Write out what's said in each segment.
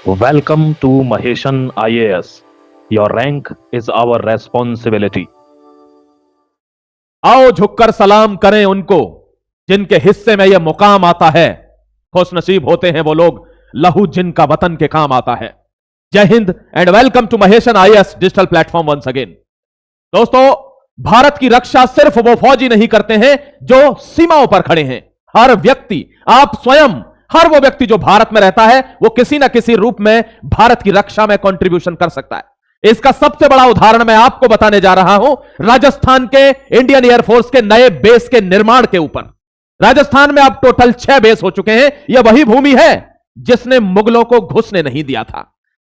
Welcome to Maheshan IAS. Your rank is our responsibility. आओ झुककर सलाम करें उनको जिनके हिस्से में यह मुकाम आता है। खुश नसीब होते हैं वो लोग लहू जिनका वतन के काम आता है। जय हिंद and welcome to Maheshan IAS digital platform once again. दोस्तों, भारत की रक्षा सिर्फ वो फौजी नहीं करते हैं जो सीमाओं पर खड़े हैं। हर व्यक्ति, आप स्वयं, हर वो व्यक्ति जो भारत में रहता है वो किसी ना किसी रूप में भारत की रक्षा में कंट्रीब्यूशन कर सकता है। इसका सबसे बड़ा उदाहरण मैं आपको बताने जा रहा हूं राजस्थान के इंडियन एयरफोर्स के नए बेस के निर्माण के ऊपर। राजस्थान में अब टोटल 6 बेस हो चुके हैं। यह वही भूमि है जिसने मुगलों को घुसने नहीं दिया था।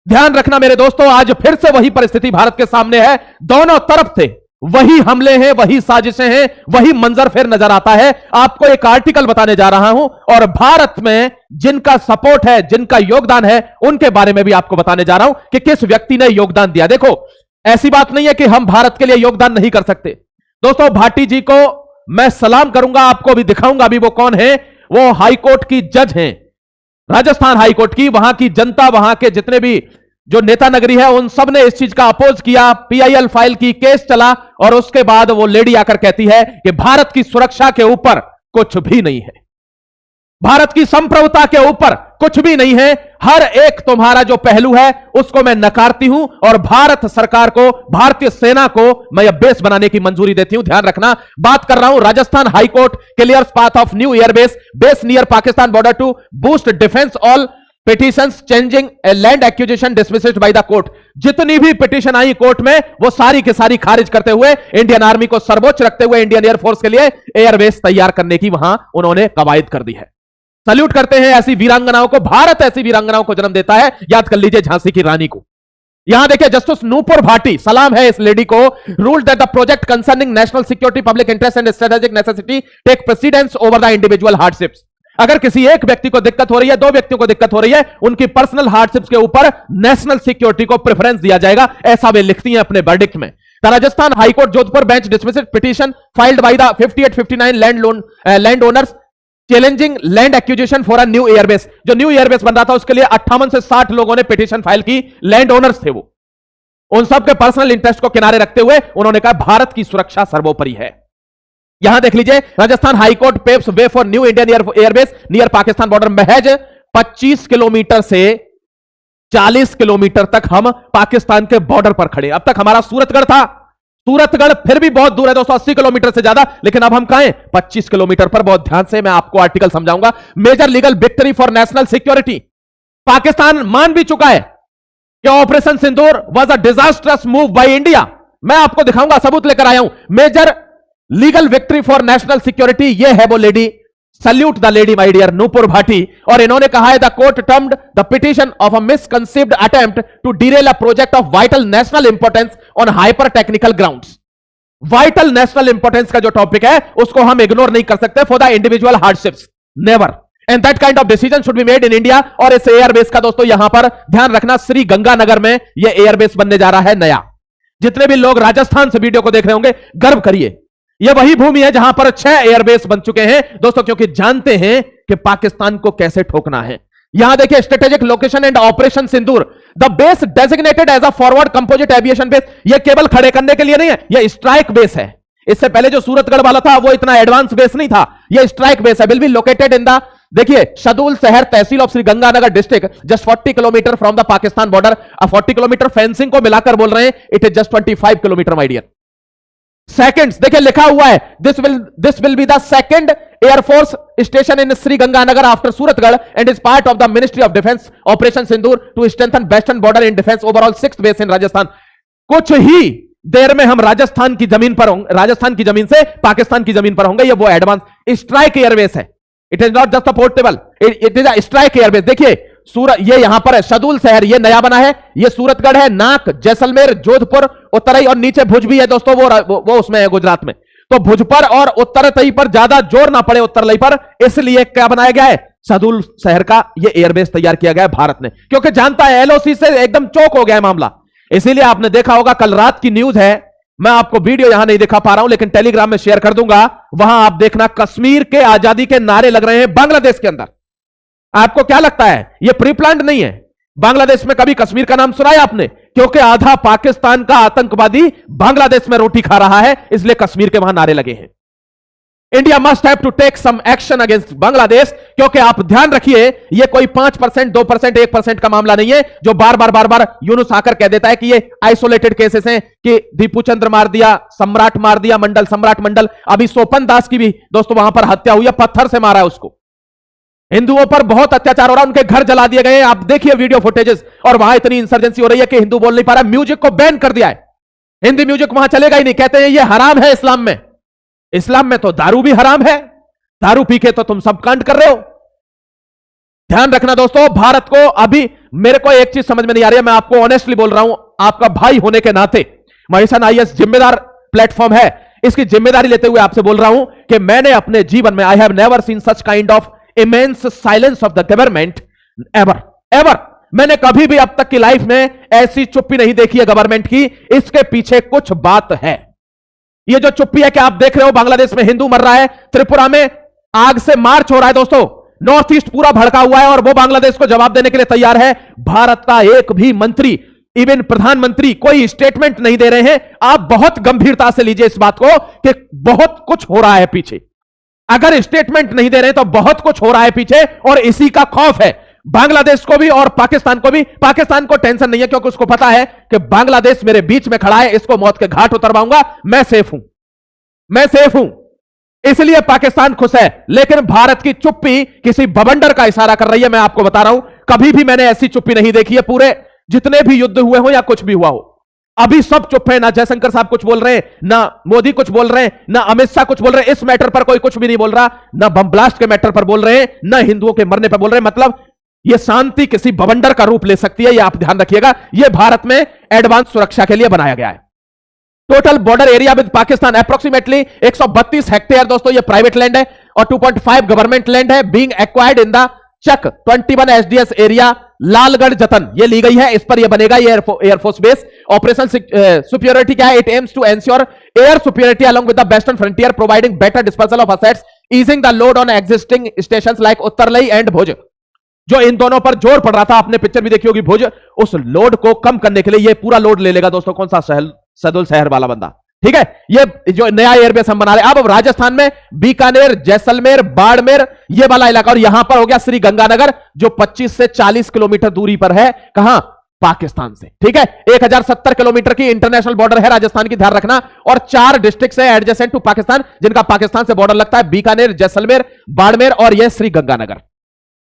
ध्यान रखना मेरे दोस्तों, आज फिर से वही परिस्थिति भारत के सामने है। दोनों तरफ से वही हमले हैं, वही साजिशें हैं, वही मंजर फिर नजर आता है। आपको एक आर्टिकल बताने जा रहा हूं और भारत में जिनका सपोर्ट है, जिनका योगदान है, उनके बारे में भी आपको बताने जा रहा हूं कि किस व्यक्ति ने योगदान दिया। देखो, ऐसी बात नहीं है कि हम भारत के लिए योगदान नहीं कर सकते। दोस्तों, भाटी जी को मैं सलाम करूंगा, आपको भी दिखाऊंगा अभी वो कौन है। वो हाईकोर्ट की जज हैं, राजस्थान हाईकोर्ट की। वहां की जनता, वहां के जितने भी जो नेता नगरी है, उन सब ने इस चीज का अपोज किया। पीआईएल फाइल की, केस चला और उसके बाद वो लेडी आकर कहती है कि भारत की सुरक्षा के ऊपर कुछ भी नहीं है, भारत की संप्रभुता के ऊपर कुछ भी नहीं है। हर एक तुम्हारा जो पहलू है उसको मैं नकारती हूं और भारत सरकार को, भारतीय सेना को मैं यह बेस बनाने की मंजूरी देती हूं। ध्यान रखना, बात कर रहा हूं Rajasthan high court clears path of new airbase base near Pakistan border to boost defence all petitions changing a land acquisition dismissed by the court. जितनी भी पिटीशन आई कोर्ट में वो सारी की सारी खारिज करते हुए, इंडियन आर्मी को सर्वोच्च रखते हुए इंडियन एयरफोर्स के लिए एयरबेस तैयार करने की वहां उन्होंने कवायद कर दी है। सल्यूट करते हैं ऐसी वीरांगनाओं को। भारत ऐसी वीरांगनाओं को जन्म देता है। याद कर लीजिए झांसी की रानी को। यहां देखिए, जस्टिस नूपुर भाटी, सलाम है इस लेडी को, ruled that the project concerning national security, public interest and strategic necessity take precedence over the individual hardships. अगर किसी एक व्यक्ति को दिक्कत हो रही है, दो व्यक्तियों को दिक्कत हो रही है, उनकी पर्सनल हार्डशिप्स के ऊपर नेशनल सिक्योरिटी को प्रेफरेंस दिया जाएगा, ऐसा वे लिखती हैं अपने वर्डिक्ट में। Rajasthan high court Jodhpur bench dismissed petition filed by the 5859 land owners challenging land acquisition for a new airbase. जो न्यू एयरबेस बन रहा था उसके लिए 58 से 60 लोगों ने पिटीशन फाइल की। लैंड ओनर्स थे वो। उन सबके पर्सनल इंटरेस्ट को किनारे रखते हुए उन्होंने कहा भारत की सुरक्षा सर्वोपरि है। यहां देख लीजिए, Rajasthan high court paves way for new Indian airbase near Pakistan border. महज 25 किलोमीटर से 40 किलोमीटर तक हम पाकिस्तान के बॉर्डर पर खड़े। अब तक हमारा सूरतगढ़ था। सूरतगढ़ फिर भी बहुत दूर है दोस्तों, 80 किलोमीटर से ज्यादा, लेकिन अब हम कहां हैं? 25 किलोमीटर पर। बहुत ध्यान से मैं आपको आर्टिकल समझाऊंगा। Major legal victory for national security. Pakistan मान भी चुका है कि operation Sindoor was a disastrous move by India. मैं आपको दिखाऊंगा, सबूत लेकर आया हूं। Major legal victory for national security, ये है वो lady. Salute the lady my dear Nupur Bhati. और इन्होंने कहा है, the court termed the petition of a misconceived attempt to derail a project of vital national importance on hyper technical grounds. Vital national importance का जो topic है उसको हम ignore नहीं कर सकते for the individual hardships, never. And that kind of decision should be made in India. और इस एयरबेस का दोस्तों यहां पर ध्यान रखना, श्री गंगानगर में यह एयरबेस बनने जा रहा है नया। जितने भी लोग राजस्थान से वीडियो को देख रहे होंगे, गर्व करिए। यह वही भूमि है जहां पर 6 एयरबेस बन चुके हैं दोस्तों, क्योंकि जानते हैं कि पाकिस्तान को कैसे ठोकना है। यहां देखिए, strategic location and Operation Sindoor, the base designated as a forward composite aviation base. यह केवल खड़े करने के लिए नहीं है, यह स्ट्राइक बेस है। इससे पहले जो सूरतगढ़ वाला था वो इतना एडवांस बेस नहीं था, यह स्ट्राइक बेस है। Will be located in the, देखिए, Shahdol Shahar tehsil of Shri Ganganagar district, just 40 kilometre from the Pakistan border. 40 kilometre fencing को मिलाकर बोल रहे हैं, it is just 25 kilometre my dear. Seconds देखिए लिखा हुआ है, this will be the second air force station in Shri Ganganagar after Suratgarh and is part of the ministry of defence operation Sindoor to strengthen western border in defence. Overall 6th base in Rajasthan. कुछ ही देर में हम राजस्थान की जमीन पर होंगे, राजस्थान की जमीन से पाकिस्तान की जमीन पर होंगे। ये वो एडवांस स्ट्राइक एयरबेस है। It is not just a portable, it is a strike airbase. देखिए ये यहां पर है शहडोल शहर, ये नया बना है। ये सूरतगढ़ है, नाक, जैसलमेर, जोधपुर, उत्तरई और नीचे भुज भी है दोस्तों, वो उसमें है गुजरात में। तो भुज पर और उत्तरई पर ज्यादा जोर ना पड़े उत्तरई पर, इसलिए क्या बनाया गया है? शहडोल शहर का ये एयरबेस तैयार किया गया है भारत ने, क्योंकि जानता है एलओसी से एकदम चौक हो गया है मामला। इसीलिए आपने देखा होगा, कल रात की न्यूज है, मैं आपको वीडियो यहां नहीं दिखा पा रहा हूं लेकिन टेलीग्राम में शेयर कर दूंगा, वहां आप देखना कश्मीर के आजादी के नारे लग रहे हैं बांग्लादेश के अंदर। आपको क्या लगता है ये प्री प्लान्ड नहीं है? बांग्लादेश में कभी कश्मीर का नाम सुना है आपने? क्योंकि आधा पाकिस्तान का आतंकवादी बांग्लादेश में रोटी खा रहा है, इसलिए कश्मीर के वहां नारे लगे हैं। India must have to take some action against Bangladesh, क्योंकि आप ध्यान रखिए, यह कोई 5%, 2%, 1% का मामला नहीं है जो बार बार यूनुस आकर कह देता है कि ये आइसोलेटेड केसेस हैं, कि दीपू चंद्र मार दिया, सम्राट मार दिया, मंडल, सम्राट मंडल, अभी सोपन दास की भी दोस्तों वहां पर हत्या हुई है, पत्थर से मारा है उसको। हिंदुओं पर बहुत अत्याचार हो रहा है, उनके घर जला दिए गए। आप देखिए वीडियो फुटेजेस, और वहां इतनी इंसर्जेंसी हो रही है कि हिंदू बोल नहीं पा रहा, म्यूजिक को बैन कर दिया है, हिंदी म्यूजिक वहां चलेगा ही नहीं, कहते हैं ये हराम है इस्लाम में। इस्लाम में तो दारू भी हराम है, दारू पी के तो तुम सब कांड कर रहे हो। ध्यान रखना दोस्तों, भारत को अभी, मेरे को एक चीज समझ में नहीं आ रही है, मैं आपको ऑनेस्टली बोल रहा हूं, आपका भाई होने के नाते, महेशन आईएएस जिम्मेदार प्लेटफॉर्म है, इसकी जिम्मेदारी लेते हुए आपसे बोल रहा हूं कि मैंने अपने जीवन में, I have never seen such kind of immense silence of the government ever ever. मैंने कभी भी अब तक की लाइफ में ऐसी चुप्पी नहीं देखी है गवर्नमेंट की। इसके पीछे कुछ बात है। ये जो चुप्पी है कि आप देख रहे हो, बांग्लादेश में हिंदू मर रहा है, त्रिपुरा में आग से मार्च हो रहा है दोस्तों, नॉर्थ ईस्ट पूरा भड़का हुआ है, और वो बांग्लादेश को जवाब देने के लिए तैयार है। भारत का एक भी मंत्री, इवन प्रधानमंत्री, कोई स्टेटमेंट नहीं दे रहे हैं। आप बहुत गंभीरता से लीजिए इस बात को कि बहुत कुछ हो रहा है पीछे। अगर स्टेटमेंट नहीं दे रहे तो बहुत कुछ हो रहा है पीछे, और इसी का खौफ है बांग्लादेश को भी और पाकिस्तान को भी। पाकिस्तान को टेंशन नहीं है, क्योंकि उसको पता है कि बांग्लादेश मेरे बीच में खड़ा है, इसको मौत के घाट उतरवाऊंगा, मैं सेफ हूं, मैं सेफ हूं, इसलिए पाकिस्तान खुश है। लेकिन भारत की चुप्पी किसी बवंडर का इशारा कर रही है। मैं आपको बता रहा हूं, कभी भी मैंने ऐसी चुप्पी नहीं देखी है, पूरे जितने भी युद्ध हुए हो या कुछ भी हुआ हो, अभी सब चुप है। ना जयशंकर साहब कुछ बोल रहे हैं, ना मोदी कुछ बोल रहे हैं, ना अमित शाह कुछ बोल रहे हैं, इस मैटर पर कोई कुछ भी नहीं बोल रहा, ना बम ब्लास्ट के मैटर पर बोल रहे हैं, ना हिंदुओं के मरने पर बोल रहे हैं। मतलब यह शांति किसी बवंडर का रूप ले सकती है, यह आप ध्यान रखिएगा। यह भारत में एडवांस सुरक्षा के लिए बनाया गया है। Total border area with Pakistan approximately 132 hectare दोस्तों, यह प्राइवेट लैंड है, और 2.5 गवर्नमेंट लैंड है, being acquired in the Chak 21 SDS area, Lalgarh Jatan ये ली गई है। इस पर यह बनेगा ये एयरफोर्स बेस। ऑपरेशन सुपीरियरिटी क्या है? It aims to ensure air superiority along with the western frontier, providing better dispersal of assets, easing the load on existing stations like Uttarlai and Bhuj. जो इन दोनों पर जोर पड़ रहा था, आपने पिक्चर भी देखी होगी भुज, उस लोड को कम करने के लिए ये पूरा लोड ले लेगा दोस्तों। कौन सा? सदुल शहर वाला बंदा, ठीक है। ये जो नया एयरबेस हम बना रहे हैं अब राजस्थान में, बीकानेर, जैसलमेर, बाड़मेर, ये वाला इलाका, और यहां पर हो गया श्री गंगानगर, जो 25 से 40 किलोमीटर दूरी पर है। कहां? पाकिस्तान से, ठीक है। 1070 किलोमीटर की इंटरनेशनल बॉर्डर है राजस्थान की, ध्यान रखना। और 4 डिस्ट्रिक्ट है एडजेसेंट टू पाकिस्तान, जिनका पाकिस्तान से बॉर्डर लगता है, बीकानेर, जैसलमेर, बाड़मेर और यह श्री गंगानगर।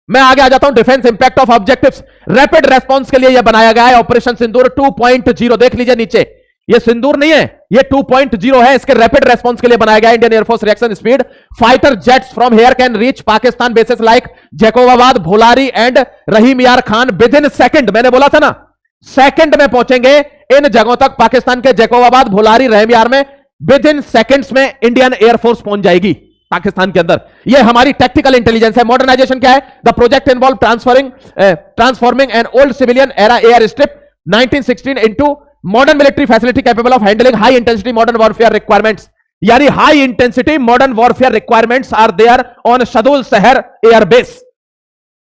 मैं आगे आ जाता हूं। Defence impact of objectives, rapid response के लिए यह बनाया गया है ऑपरेशन सिंदूर 2.0। देख लीजिए नीचे, ये सिंदूर नहीं है, ये 2.0 है। इसके रैपिड रेस्पॉन्स के लिए बनाया गया Indian air force reaction speed fighter jets from here can reach Pakistan bases like Jacobabad, Bholari and Rahim Yar Khan with in second. मैंने बोला था ना, सेकंड में पहुंचेंगे इन जगहों तक, पाकिस्तान के जैकोबाबाद, भोलारी, रहीम यार में विद इन सेकंड्स में इंडियन एयरफोर्स पहुंच जाएगी पाकिस्तान के अंदर। यह हमारी टेक्निकल इंटेलिजेंस है। मॉडर्नाइजेशन क्या है? The project involve transforming an old civilian era air strip 1916 into modern military facility capable of handling high intensity modern warfare requirements. यानी high intensity modern warfare requirements are there on Sadul Shahar air base.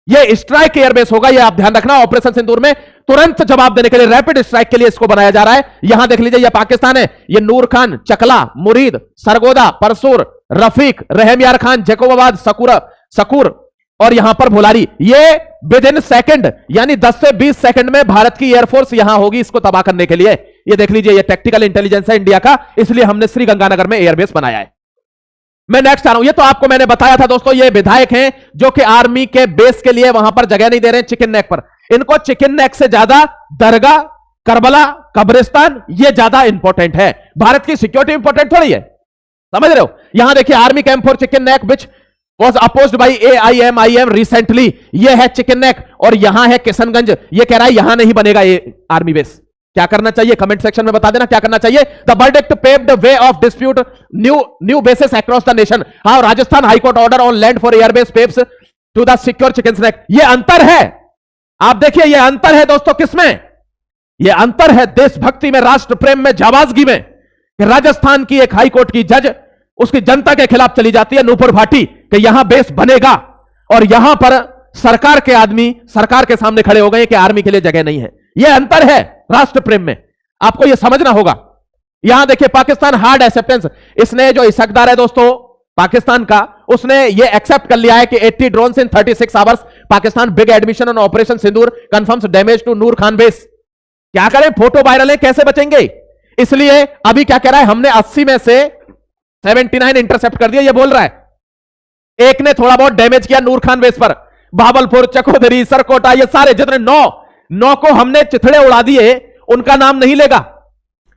ये strike airbase होगा, ये आप ध्यान रखना। Operation सिंदूर में तुरंत जवाब देने के लिए, रैपिड स्ट्राइक के लिए इसको बनाया जा रहा है। यहां देख लीजिए, यह पाकिस्तान है, ये नूर खान, चकला, मुरीद, सरगोदा, परसूर, रफीक, रहम यार खान, जैकोबाबाद, सकूर और यहां पर भोलारी। ये विद इन सेकंड, यानी 10 से 20 सेकंड में भारत की एयरफोर्स यहां होगी इसको तबाह करने के लिए। ये देख लीजिए, ये टेक्निकल इंटेलिजेंस है इंडिया का, इसलिए हमने श्री गंगानगर में एयरबेस बनाया है। मैं नेक्स्ट आ रहा हूं। ये तो आपको मैंने बताया था दोस्तों, ये विधायक हैं जो कि आर्मी के बेस के लिए वहां पर जगह नहीं दे रहे हैं चिकन नेक पर। इनको चिकन नेक से ज्यादा दरगाह, करबला, कब्रिस्तान ये ज्यादा इंपॉर्टेंट है। भारत की सिक्योरिटी इंपॉर्टेंट थोड़ी है, समझ रहे हो। यहां देखिए, army camp for chicken neck which was opposed by AIMIM recently। ये है चिकन नेक, और यहां है किशनगंज। ये कह रहा है यहां नहीं बनेगा ये आर्मी बेस। क्या करना चाहिए? कमेंट सेक्शन में बता देना क्या करना चाहिए। The verdict paved the way of dispute new bases across the nation. How Rajasthan high court order on land for airbase paves to the secure chicken neck. ये अंतर है, आप देखिए, ये अंतर है दोस्तों। किसमें? ये अंतर है देशभक्ति में, राष्ट्र प्रेम में, जाबाजगी में। राजस्थान की एक हाईकोर्ट की जज उसकी जनता के खिलाफ चली जाती है, नूपुर भाटी, कि यहां बेस बनेगा और यहां पर सरकार के आदमी सरकार के सामने खड़े हो गए कि आर्मी के लिए जगह नहीं है। यह अंतर है राष्ट्र प्रेम में, आपको यह समझना होगा। यहां देखिए पाकिस्तान हार्ड एक्सेप्टेंस, इसने जो इसकदार है दोस्तों पाकिस्तान का, उसने ये एक्सेप्ट कर लिया है कि 80 drones in 36 hours, Pakistan big admission on Operation Sindoor, confirms damage to Noor Khan base. क्या करें, फोटो वायरल है, कैसे बचेंगे? इसलिए अभी क्या कह रहा है, हमने 80 में से 79 इंटरसेप्ट कर दिया, ये बोल रहा है। एक ने थोड़ा बहुत डैमेज किया नूर खान बेस पर, भावलपुर, चकोधरी, सरकोटा, ये सारे जितने 9 को हमने चिथड़े उड़ा दिए, उनका नाम नहीं लेगा।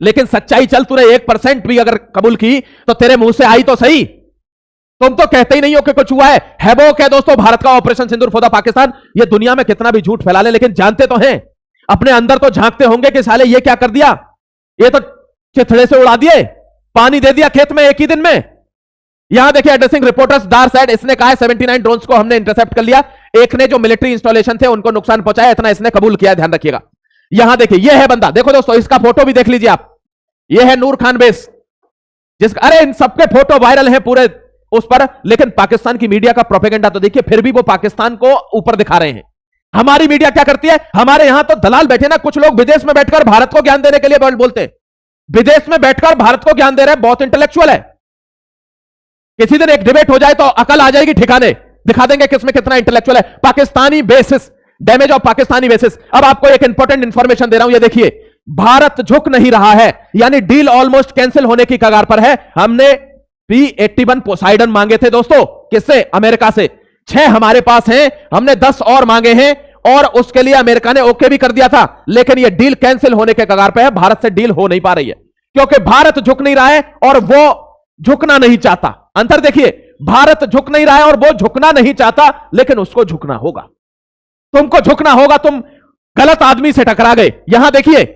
लेकिन सच्चाई चल, तूने 1% भी अगर कबूल की तो तेरे मुंह से आई तो सही। तुम तो कहते ही नहीं हो कि कुछ हुआ है। हैबोक है दोस्तों भारत का operation Sindoor for the Pakistan. ये दुनिया में कितना भी झूठ फैला ले, लेकिन जानते तो हैं, अपने अंदर तो झांकते होंगे कि साले ये क्या कर दिया, ये तो चिथड़े से उड़ा दिए, पानी दे दिया खेत में एक ही दिन में। यहां देखिए एड्रेसिंग रिपोर्टर्स दार साइड, इसने कहा 79 ड्रोन्स को हमने इंटरसेप्ट कर लिया, एक ने जो मिलिट्री इंस्टॉलेशन थे उनको नुकसान पहुंचाया, इतना इसने कबूल किया, ध्यान रखिएगा। यहां देखिए यह है बंदा, देखो दोस्तों इसका फोटो भी देख लीजिए आप, यह है नूर खान बेस जिसका, अरे इन सबके फोटो वायरल हैं पूरे उस पर, लेकिन पाकिस्तान की मीडिया का प्रोपेगेंडा तो देखिए, फिर भी वो पाकिस्तान को ऊपर दिखा रहे हैं। हमारी मीडिया क्या करती है, हमारे यहां तो दलाल बैठे ना, कुछ लोग विदेश में बैठकर भारत को ज्ञान देने के लिए बोलते हैं, विदेश में बैठकर भारत को ज्ञान दे रहे हैं, बहुत इंटेलेक्चुअल है। किसी दिन एक डिबेट हो जाए तो अकल आ जाएगी ठिकाने, दिखा देंगे किसमें कितना इंटेलेक्चुअल है। Pakistani basis, damage of Pakistani basis. अब आपको एक इंपॉर्टेंट इंफॉर्मेशन दे रहा हूं, ये देखिए, भारत झुक नहीं रहा है, यानी डील ऑलमोस्ट कैंसिल होने की कगार पर है। हमने P-81 पोसाइडन मांगे थे दोस्तों, किससे? अमेरिका से। 6 हमारे पास हैं, हमने 10 और मांगे हैं, और उसके लिए अमेरिका ने ओके भी कर दिया था, लेकिन यह डील कैंसिल होने के कगार पर है। भारत से डील हो नहीं पा रही है क्योंकि भारत झुक नहीं रहा है और वो झुकना नहीं चाहता। अंतर देखिए, भारत झुक नहीं रहा है और वो झुकना नहीं चाहता, लेकिन उसको झुकना होगा, तुमको झुकना होगा। तुम गलत आदमी से टकरा गए। यहां देखिए,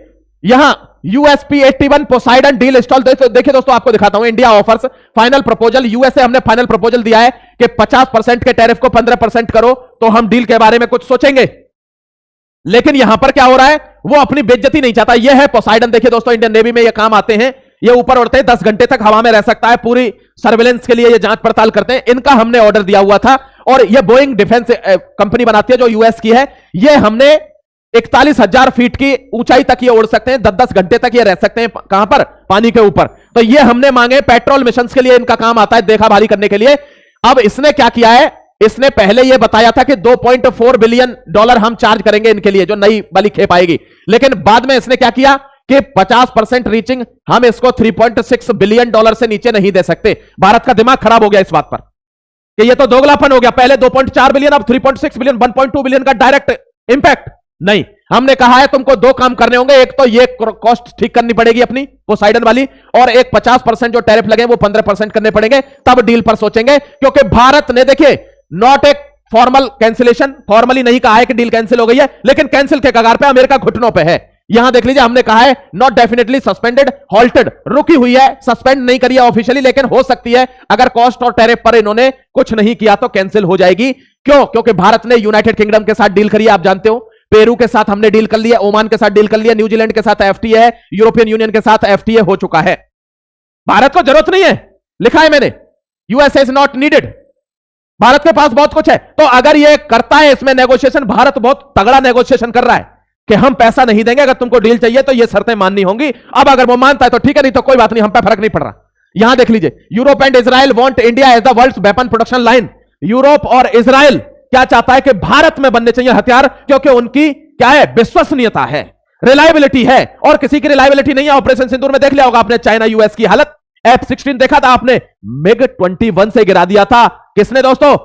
यहां USP-81 पोसाइडन डील इंस्टॉल, देखिए दोस्तों आपको दिखाता हूं, India offers final proposal. USA हमने फाइनल प्रपोजल दिया है कि 50% के टैरिफ को 15% करो तो हम डील के बारे में कुछ सोचेंगे। लेकिन यहां पर क्या हो रहा है, वो अपनी बेइज्जती नहीं चाहता। यह है पोसाइडन, देखिए दोस्तों इंडियन नेवी में ये काम आते हैं, ये ऊपर उड़ते हैं, 10 घंटे तक हवा में रह सकता है, पूरी सर्वेलेंस के लिए ये जांच पड़ताल करते हैं। इनका हमने ऑर्डर दिया हुआ था, और ये बोइंग डिफेंस कंपनी बनाती है जो यूएस की है। ये हमने 41,000 फीट की ऊंचाई तक ये उड़ सकते हैं, 10-10 घंटे तक ये रह सकते हैं, कहां पर? पानी के ऊपर। तो ये हमने मांगे, पेट्रोल मिशन के लिए इनका काम आता है, देखा भाली करने के लिए। अब इसने क्या किया है, इसने पहले यह बताया था कि $2.4 बिलियन हम चार्ज करेंगे इनके लिए, जो नई वाली खेप आएगी। लेकिन बाद में इसने क्या किया कि 50% रीचिंग, हम इसको $3.6 बिलियन से नीचे नहीं दे सकते। भारत का दिमाग खराब हो गया इस बात पर कि ये तो दोगलापन हो गया, पहले 2.4 बिलियन, अब 3.6 बिलियन, 1.2 बिलियन का डायरेक्ट इंपैक्ट। नहीं, हमने कहा है तुमको 2 काम करने होंगे, एक तो ये कॉस्ट ठीक करनी पड़ेगी अपनी पोसाइडन वाली, और एक 50% जो टैरिफ लगे वो 15% करने पड़ेंगे, तब डील पर सोचेंगे। क्योंकि भारत ने देखिए नॉट एक फॉर्मल कैंसिलेशन, फॉर्मली नहीं कहा है कि डील कैंसिल हो गई है, लेकिन कैंसिल के कगार पे, अमेरिका घुटनों पे है। यहां देख लीजिए, हमने कहा है नॉट डेफिनेटली सस्पेंडेड, हॉल्टेड, रुकी हुई है, सस्पेंड नहीं करी है ऑफिशियली, लेकिन हो सकती है अगर कॉस्ट और टैरिफ पर इन्होंने कुछ नहीं किया तो कैंसिल हो जाएगी। क्यों? क्योंकि भारत ने यूनाइटेड किंगडम के साथ डील करी है, आप जानते हो, पेरू के साथ हमने डील कर लिया, ओमान के साथ डील कर लिया, न्यूजीलैंड के साथ एफटीए है, यूरोपियन यूनियन के साथ एफटीए हो चुका है। भारत को जरूरत नहीं है, लिखा है मैंने, USA is not needed, Bharat के पास बहुत कुछ है। तो अगर ये करता है इसमें नेगोशिएशन, भारत बहुत तगड़ा नेगोशिएशन कर रहा है कि हम पैसा नहीं देंगे, अगर तुमको डील चाहिए तो ये शर्तें माननी होंगी। अब अगर वो मानता है तो ठीक है, नहीं तो कोई बात नहीं, हम पे फर्क नहीं पड़ रहा। यहां देख लीजिए, Europe and Israel want India as the world's weapon production line. Europe और इजराइल क्या चाहता है कि भारत में बनने चाहिए हथियार, क्योंकि उनकी क्या है, विश्वसनीयता है, रिलायबिलिटी है, और किसी की रिलायबिलिटी नहीं है। ऑपरेशन सिंदूर में देख लिया होगा आपने चाइना यूएस की हालत, F-16 देखा था आपने, MiG-21 से गिरा दिया था किसने दोस्तों?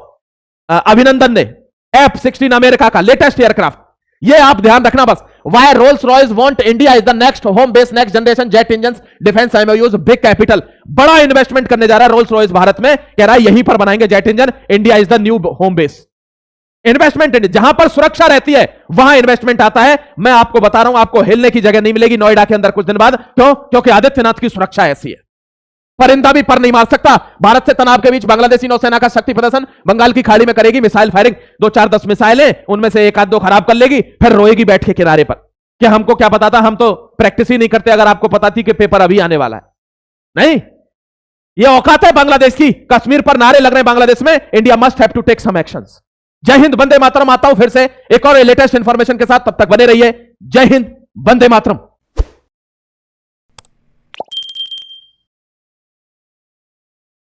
अभिनंदन ने। F-16 अमेरिका का लेटेस्ट एयरक्राफ्ट, ये आप ध्यान रखना बस। Why Rolls Royce want India is the next home base, next generation jet engine, defence MoUs, big capital, बड़ा इन्वेस्टमेंट करने जा रहा है रोल्स रॉयस भारत में, कह रहा है यहीं पर बनाएंगे jet engine, India is the new home base. Investment, जहां पर सुरक्षा रहती है वहां इन्वेस्टमेंट आता है। मैं आपको बता रहा हूं, आपको हिलने की जगह नहीं मिलेगी नोएडा के अंदर कुछ दिन बाद। क्यों? क्योंकि आदित्यनाथ की सुरक्षा ऐसी है, परिंदा भी पर नहीं मार सकता। भारत से तनाव के बीच बांग्लादेशी नौसेना का शक्ति प्रदर्शन, बंगाल की खाड़ी में करेगी मिसाइल फायरिंग, 2-4-10 मिसाइलें, उनमें से 1-2 खराब कर लेगी, फिर रोएगी बैठ के किनारे पर कि हमको क्या पता था, हम तो प्रैक्टिस ही नहीं करते, अगर आपको पता थी कि पेपर अभी आने वाला है। नहीं, यह औकात है बांग्लादेश की। कश्मीर पर नारे लग रहे हैं बांग्लादेश में, India must have to take some actions. जय हिंद, वंदे मातरम। आता हूं फिर से एक और लेटेस्ट इंफॉर्मेशन के साथ, तब तक बने रहिए। जय हिंद, वंदे मातरम।